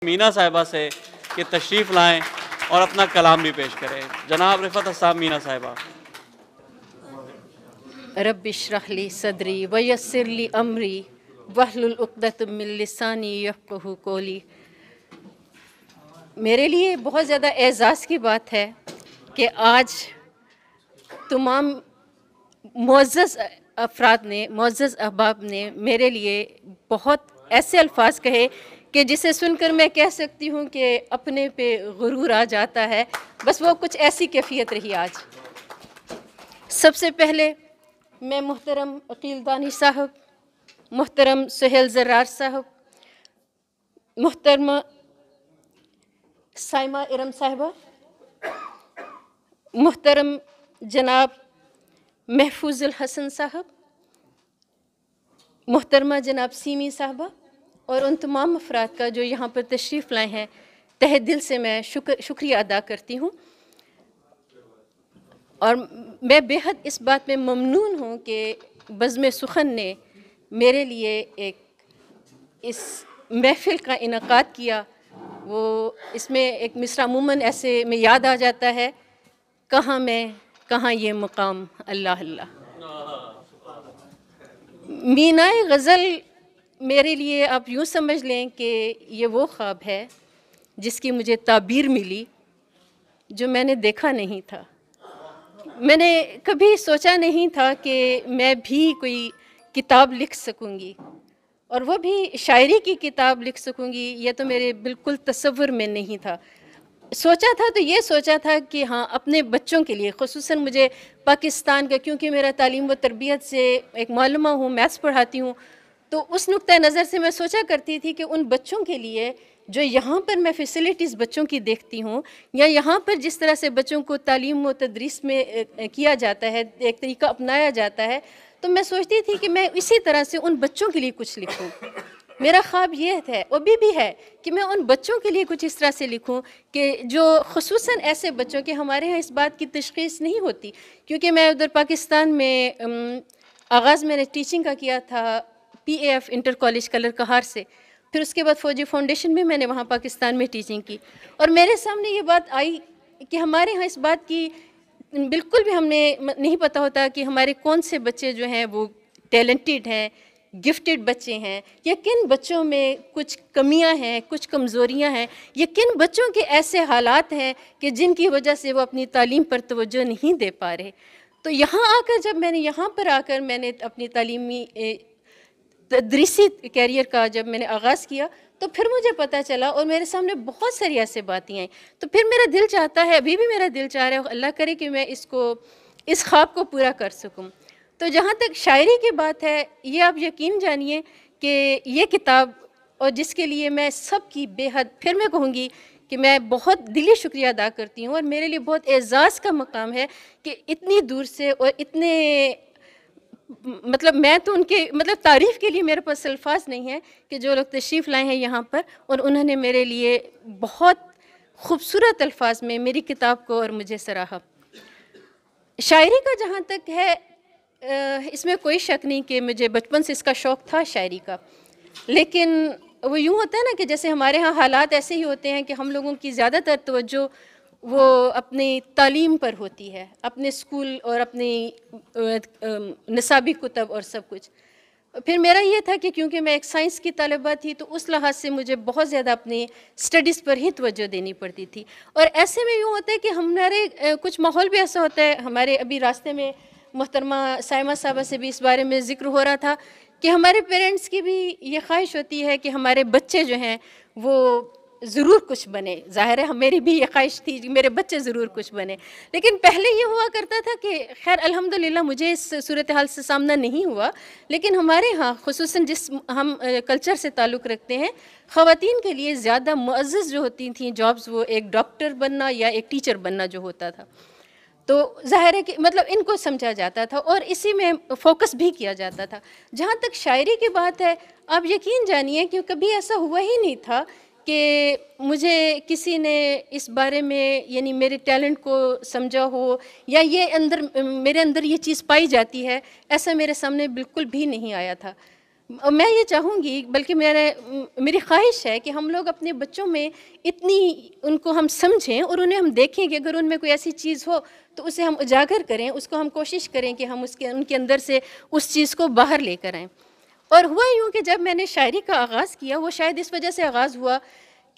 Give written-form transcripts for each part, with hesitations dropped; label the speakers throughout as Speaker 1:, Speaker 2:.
Speaker 1: مینا صاحبہ سے کہ تشریف لائیں اور اپنا کلام بھی پیش کریں۔ جناب رفعت حسام مینا صاحبہ۔
Speaker 2: رب اشرح لی صدری ویسر لی امری واحلل عقدۃ من لسانی یفقہوا قولی۔ میرے لیے بہت زیادہ اعزاز کی بات ہے کہ آج تمام معزز افراد نے، معزز احباب نے میرے لیے بہت ایسے الفاظ کہے کہ جسے سن کر میں کہہ سکتی ہوں کہ اپنے پہ غرور آ جاتا ہے، بس وہ کچھ ایسی کیفیت رہی آج۔ سب سے پہلے میں محترم عقیل دانی صاحب، محترم سہیل زرار صاحب، محترمہ سائمہ ارم صاحبہ، محترم جناب محفوظ الحسن صاحب، محترمہ جناب سیمی صاحبہ اور ان تمام افراد کا جو یہاں پر تشریف لائے ہیں، تہہ دل سے میں شکریہ ادا کرتی ہوں۔ اور میں بے حد اس بات میں ممنون ہوں کہ بزم سخن نے میرے لیے ایک اس محفل کا انعقاد کیا۔ وہ اس میں ایک مصرع عموماً ایسے میں یاد آ جاتا ہے، کہاں میں کہاں یہ مقام، اللہ اللہ۔ مینائے غزل میرے لیے آپ یوں سمجھ لیں کہ یہ وہ خواب ہے جس کی مجھے تعبیر ملی جو میں نے دیکھا نہیں تھا۔ میں نے کبھی سوچا نہیں تھا کہ میں بھی کوئی کتاب لکھ سکوں گی، اور وہ بھی شاعری کی کتاب لکھ سکوں گی، یہ تو میرے بالکل تصور میں نہیں تھا۔ سوچا تھا تو یہ سوچا تھا کہ ہاں اپنے بچوں کے لیے، خصوصاً مجھے پاکستان کا، کیونکہ میرا تعلیم و تربیت سے ایک معلمہ ہوں، میتھس پڑھاتی ہوں، تو اس نقطۂ نظر سے میں سوچا کرتی تھی کہ ان بچوں کے لیے جو یہاں پر میں فیسلٹیز بچوں کی دیکھتی ہوں، یا یہاں پر جس طرح سے بچوں کو تعلیم و تدریس میں کیا جاتا ہے، ایک طریقہ اپنایا جاتا ہے، تو میں سوچتی تھی کہ میں اسی طرح سے ان بچوں کے لیے کچھ لکھوں۔ میرا خواب یہ ہے، ابھی بھی ہے، کہ میں ان بچوں کے لیے کچھ اس طرح سے لکھوں کہ جو خصوصاً ایسے بچوں کے، ہمارے ہاں اس بات کی تشخیص نہیں ہوتی، کیونکہ میں ادھر پاکستان میں آغاز میں نے ٹیچنگ کا کیا تھا P A F inter college Kallar Kahar سے، پھر اس کے بعد فوجی فاؤنڈیشن بھی میں نے وہاں پاکستان میں ٹیچنگ کی، اور میرے سامنے یہ بات آئی کہ ہمارے ہاں اس بات کی بالکل بھی ہم نے نہیں پتہ ہوتا کہ ہمارے کون سے بچے جو ہیں وہ ٹیلنٹڈ ہیں، گفٹڈ بچے ہیں، یا کن بچوں میں کچھ کمیاں ہیں، کچھ کمزوریاں ہیں، یا کن بچوں کے ایسے حالات ہیں کہ جن کی وجہ سے وہ اپنی تعلیم پر توجہ نہیں دے پا رہے۔ تو یہاں آ کر، جب میں نے یہاں پر آ کر میں نے اپنی تعلیمی تدریسی کیریئر کا جب میں نے آغاز کیا، تو پھر مجھے پتہ چلا اور میرے سامنے بہت ساری ایسے باتیں آئیں، تو پھر میرا دل چاہتا ہے، ابھی بھی میرا دل چاہ رہا ہے، اللہ کرے کہ میں اس خواب کو پورا کر سکوں۔ تو جہاں تک شاعری کی بات ہے، یہ آپ یقین جانیے کہ یہ کتاب، اور جس کے لیے میں سب کی بے حد، پھر میں کہوں گی کہ میں بہت دلی شکریہ ادا کرتی ہوں، اور میرے لیے بہت اعزاز کا مقام ہے کہ اتنی دور سے اور اتنے، مطلب میں تو ان کے تعریف کے لیے میرے پاس الفاظ نہیں ہیں کہ جو لوگ تشریف لائے ہیں یہاں پر، اور انہوں نے میرے لیے بہت خوبصورت الفاظ میں میری کتاب کو اور مجھے سراہا۔ شاعری کا جہاں تک ہے، اس میں کوئی شک نہیں کہ مجھے بچپن سے اس کا شوق تھا شاعری کا، لیکن وہ یوں ہوتا ہے نا کہ جیسے ہمارے ہاں حالات ایسے ہی ہوتے ہیں کہ ہم لوگوں کی زیادہ تر توجہ وہ اپنی تعلیم پر ہوتی ہے، اپنے اسکول اور اپنی نصابی کتب اور سب کچھ۔ پھر میرا یہ تھا کہ کیونکہ میں ایک سائنس کی طالبہ تھی، تو اس لحاظ سے مجھے بہت زیادہ اپنی اسٹڈیز پر ہی توجہ دینی پڑتی تھی، اور ایسے میں یوں ہوتا ہے کہ ہمارے کچھ ماحول بھی ایسا ہوتا ہے، ہمارے ابھی راستے میں محترمہ سائمہ صاحبہ سے بھی اس بارے میں ذکر ہو رہا تھا کہ ہمارے پیرنٹس کی بھی یہ خواہش ہوتی ہے کہ ہمارے بچے جو ہیں وہ ضرور کچھ بنے۔ ظاہر ہے میری بھی یہ خواہش تھی کہ میرے بچے ضرور کچھ بنے، لیکن پہلے یہ ہوا کرتا تھا کہ خیر الحمدللہ مجھے اس صورتحال سے سامنا نہیں ہوا، لیکن ہمارے ہاں خصوصاً جس ہم کلچر سے تعلق رکھتے ہیں، خواتین کے لیے زیادہ معزز جو ہوتی تھیں جابز، وہ ایک ڈاکٹر بننا یا ایک ٹیچر بننا جو ہوتا تھا، تو ظاہر ہے کہ ان کو سمجھا جاتا تھا اور اسی میں فوکس بھی کیا جاتا تھا۔ جہاں تک شاعری کی بات ہے، آپ یقین جانیے کہ کبھی ایسا ہوا ہی نہیں تھا کہ مجھے کسی نے اس بارے میں، یعنی میرے ٹیلنٹ کو سمجھا ہو، یا یہ میرے اندر یہ چیز پائی جاتی ہے، ایسا میرے سامنے بالکل بھی نہیں آیا تھا۔ میں یہ چاہوں گی، بلکہ میری خواہش ہے کہ ہم لوگ اپنے بچوں میں اتنی ان کو ہم سمجھیں اور انہیں ہم دیکھیں کہ اگر ان میں کوئی ایسی چیز ہو تو اسے ہم اجاگر کریں، اس کو ہم کوشش کریں کہ ہم ان کے اندر سے اس چیز کو باہر لے کر آئیں۔ اور ہوا یوں کہ جب میں نے شاعری کا آغاز کیا، وہ شاید اس وجہ سے آغاز ہوا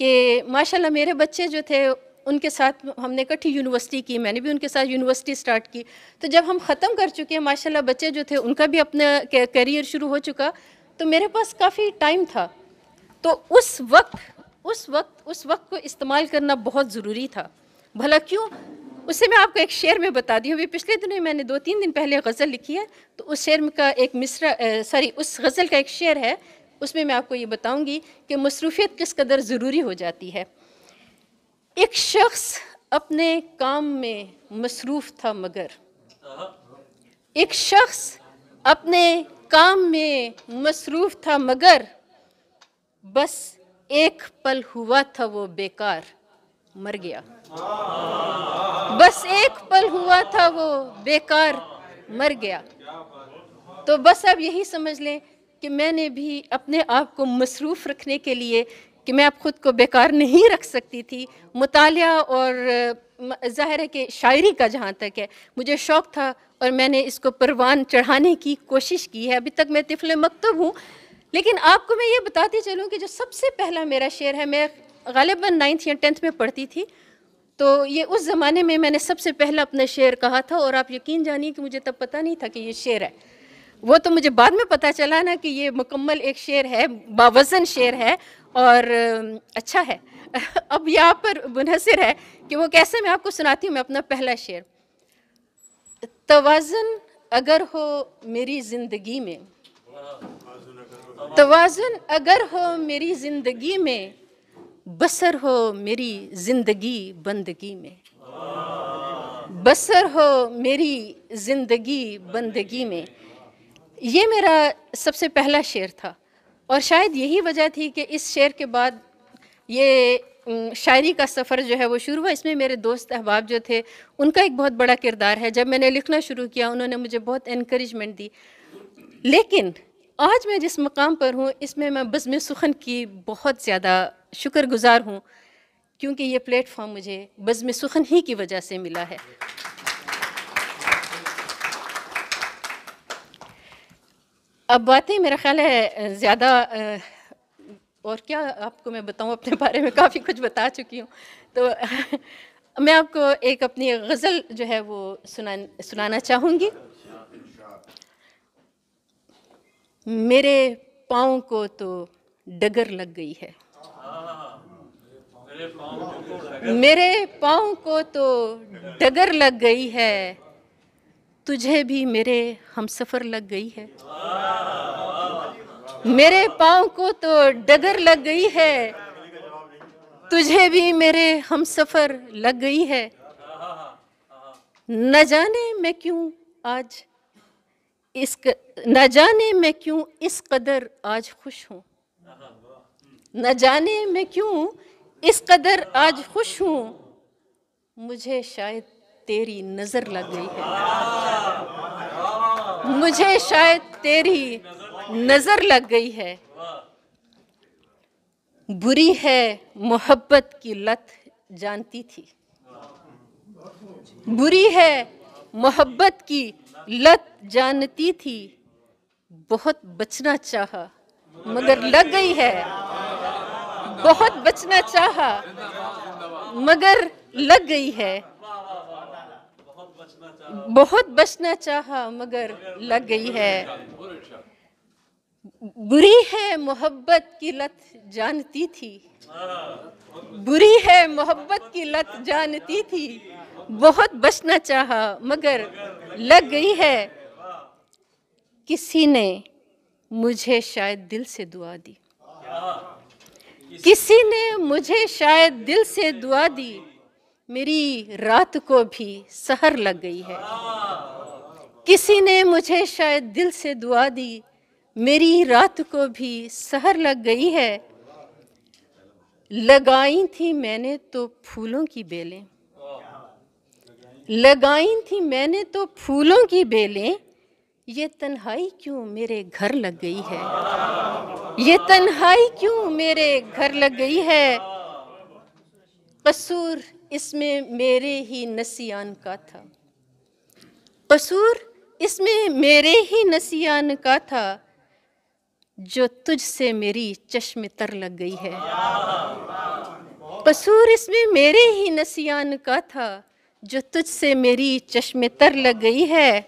Speaker 2: کہ ماشاءاللہ میرے بچے جو تھے ان کے ساتھ ہم نے اکٹھی یونیورسٹی کی، میں نے بھی ان کے ساتھ یونیورسٹی سٹارٹ کی، تو جب ہم ختم کر چکے ہیں ماشاءاللہ بچے جو تھے ان کا بھی اپنا کیریئر شروع ہو چکا، تو میرے پاس کافی ٹائم تھا، تو اس وقت کو استعمال کرنا بہت ضروری تھا۔ بھلا کیوں؟ اس سے میں آپ کو ایک شعر میں بتا دی ہوں، ابھی پچھلے دنوں میں نے 2-3 دن پہلے غزل لکھی ہے، تو اس شعر کا ایک اس غزل کا ایک شعر ہے، اس میں آپ کو یہ بتاؤں گی کہ مصروفیت کس قدر ضروری ہو جاتی ہے۔ ایک شخص اپنے کام میں مصروف تھا مگر، ایک شخص اپنے کام میں مصروف تھا مگر، بس ایک پل ہوا تھا وہ بیکار، مر گیا۔ بس ایک پل ہوا تھا وہ بیکار، مر گیا۔ تو بس اب یہی سمجھ لیں کہ میں نے بھی اپنے آپ کو مصروف رکھنے کے لیے، کہ میں اب خود کو بیکار نہیں رکھ سکتی تھی، مطالعہ اور ظاہر ہے کہ شاعری کا جہاں تک ہے مجھے شوق تھا، اور میں نے اس کو پروان چڑھانے کی کوشش کی ہے۔ ابھی تک میں طفل مکتب ہوں، لیکن آپ کو میں یہ بتاتی چلوں کہ جو سب سے پہلا میرا شعر ہے، میں غالباً 9th یا 10th میں پڑھتی تھی، تو یہ اس زمانے میں نے سب سے پہلا اپنا شعر کہا تھا، اور آپ یقین جانیے کہ مجھے تب پتہ نہیں تھا کہ یہ شعر ہے، وہ تو مجھے بعد میں پتہ چلا نا کہ یہ مکمل ایک شعر ہے، باوزن شعر ہے اور اچھا ہے۔ اب یہاں پر منحصر ہے کہ وہ کیسے، میں آپ کو سناتی ہوں میں اپنا پہلا شعر۔ توازن اگر ہو میری زندگی میں، توازن اگر ہو میری زندگی میں، بسر ہو میری زندگی بندگی میں، بسر ہو میری زندگی بندگی میں۔ یہ میرا سب سے پہلا شعر تھا، اور شاید یہی وجہ تھی کہ اس شعر کے بعد یہ شاعری کا سفر جو ہے وہ شروع ہوا۔ اس میں میرے دوست احباب جو تھے ان کا ایک بہت بڑا کردار ہے۔ جب میں نے لکھنا شروع کیا انہوں نے مجھے بہت انکریجمنٹ دی، لیکن آج میں جس مقام پر ہوں اس میں بزم سخن کی بہت زیادہ شکر گزار ہوں، کیونکہ یہ پلیٹ فارم مجھے بزم سخن ہی کی وجہ سے ملا ہے۔ اب باتیں میرا خیال ہے زیادہ، اور کیا آپ کو میں بتاؤں، اپنے بارے میں کافی کچھ بتا چکی ہوں، تو میں آپ کو ایک اپنی غزل جو ہے وہ سنانا چاہوں گی۔ میرے پاؤں کو تو ڈگر لگ گئی ہے، میرے پاؤں کو تو ڈگر لگ گئی ہے، تجھے بھی میرے ہم سفر لگ گئی ہے۔ میرے پاؤں کو تو ڈگر لگ گئی ہے، تجھے بھی میرے ہم سفر لگ گئی ہے۔ نہ جانے میں کیوں اس قدر آج خوش ہوں، نہ جانے میں کیوں اس قدر آج خوش ہوں، مجھے شاید تیری نظر لگ گئی ہے، مجھے شاید تیری نظر لگ گئی ہے۔ بری ہے محبت کی لت جانتی تھی، بری ہے محبت کی لت جانتی تھی، بہت بچنا چاہا مگر لگ گئی ہے، بہت بچنا چاہا مگر لگ گئی ہے، بہت بچنا چاہا مگر لگ گئی ہے۔ بری ہے محبت کی لت جانتی تھی، بری ہے محبت کی لت جانتی تھی، بہت بچنا چاہا مگر لگ گئی ہے۔ کسی نے مجھے شاید دل سے دعا دی، کسی نے مجھے شاید دل سے دعا دی، میری رات کو بھی سحر لگ گئی ہے۔ کسی نے مجھے شاید دل سے دعا دی، میری رات کو بھی سحر لگ گئی ہے۔ لگائیں تھی میں نے تو پھولوں کی بیلیں، لگائیں تھی میں نے تو پھولوں کی بیلیں، یہ تنہائی کیوں میرے گھر لگ گئی ہے، یہ تنہائی کیوں میرے گھر لگ گئی ہے، قصور اس میں میرے ہی نسیان کا تھا، قصور اس میں میرے ہی نسیان کا تھا، جو تجھ سے میری چشم تر لگ گئی ہے، قصور اس میں میرے ہی نسیان کا تھا، جو تجھ سے میری چشم تر لگ گئی ہے،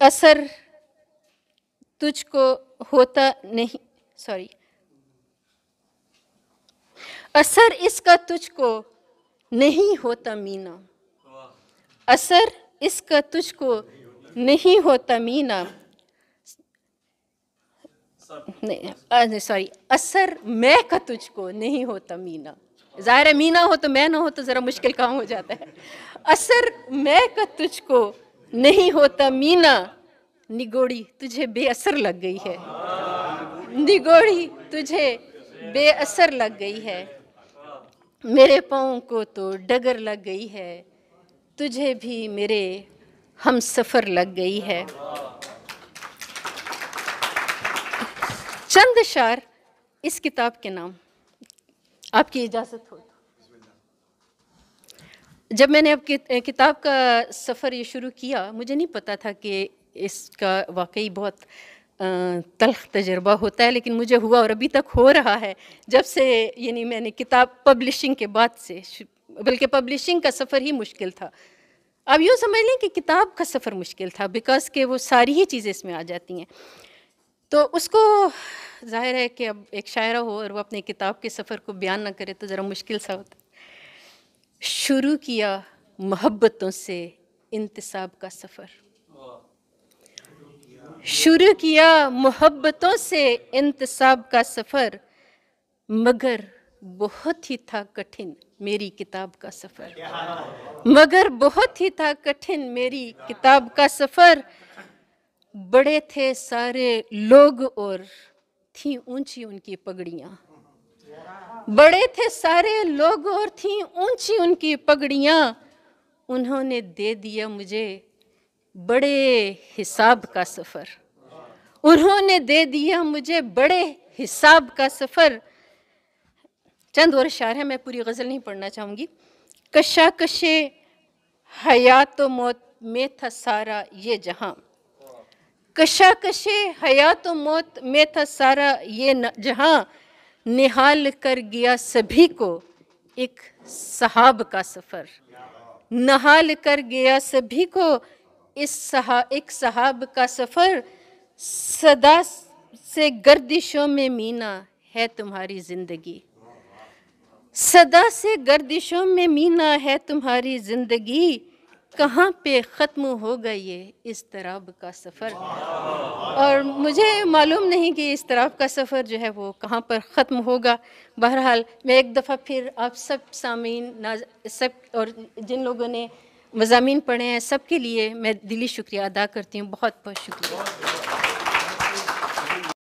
Speaker 2: اثر تجھ کو ہوتا نہیں، اثر اس کا تجھ کو نہیں ہوتا مینا، اثر اس کا تجھ کو نہیں ہوتا مینا، اثر میں کا تجھ کو نہیں ہوتا مینا، ظاہر ہے مینا ہو تو میں نہ ہو تو ذرا مشکل کام ہو جاتا ہے، اثر میں کا تجھ کو نہیں ہوتا مینا، نگوڑی تجھے بے اثر لگ گئی ہے، نگوڑی تجھے بے اثر لگ گئی ہے، میرے پاؤں کو تو ڈگر لگ گئی ہے، تجھے بھی میرے ہم سفر لگ گئی ہے۔ چند اشعار اس کتاب کے نام، آپ کی اجازت ہو تو۔ جب میں نے اب کتاب کا سفر یہ شروع کیا، مجھے نہیں پتا تھا کہ اس کا واقعی بہت تلخ تجربہ ہوتا ہے، لیکن مجھے ہوا اور ابھی تک ہو رہا ہے، جب سے یعنی میں نے کتاب پبلشنگ کے بعد سے، بلکہ پبلشنگ کا سفر ہی مشکل تھا، اب یوں سمجھ لیں کہ کتاب کا سفر مشکل تھا، بیکاز کہ وہ ساری ہی چیزیں اس میں آ جاتی ہیں، تو اس کو ظاہر ہے کہ اب ایک شاعرہ ہو اور وہ اپنے کتاب کے سفر کو بیان نہ کرے تو ذرا مشکل سا ہوتا ہے۔ شروع کیا محبتوں سے انتصاب کا سفر، شروع کیا محبتوں سے انتصاب کا سفر، مگر بہت ہی تھا کٹھن میری کتاب کا سفر، مگر بہت ہی تھا کٹھن میری کتاب کا سفر، بڑے تھے سارے لوگ اور تھیں اونچی ان کی پگڑیاں، بڑے تھے سارے لوگ اور تھیں اونچی ان کی پگڑیاں، انہوں نے دے دیا مجھے بڑے حساب کا سفر، انہوں نے دے دیا مجھے بڑے حساب کا سفر۔ چند اور اشعار ہیں، میں پوری غزل نہیں پڑھنا چاہوں گی۔ کشاکش حیات و موت میں تھا سارا یہ جہاں، کشاکش حیات و موت میں تھا سارا یہ جہاں، نہال کر گیا سبھی کو ایک سحاب کا سفر، نہال کر گیا سبھی کو ایک سحاب کا سفر، صدا سے گردشوں میں مینا ہے تمہاری زندگی، صدا سے گردشوں میں مینا ہے تمہاری زندگی، کہاں پہ ختم ہوگا یہ اضطراب کا سفر، اور مجھے معلوم نہیں کہ اضطراب کا سفر جو ہے وہ کہاں پر ختم ہوگا۔ بہرحال میں ایک دفعہ پھر آپ سب سامعین سب اور جن لوگوں نے مضامین پڑھے ہیں سب کے لیے میں دلی شکریہ ادا کرتی ہوں، بہت بہت شکریہ۔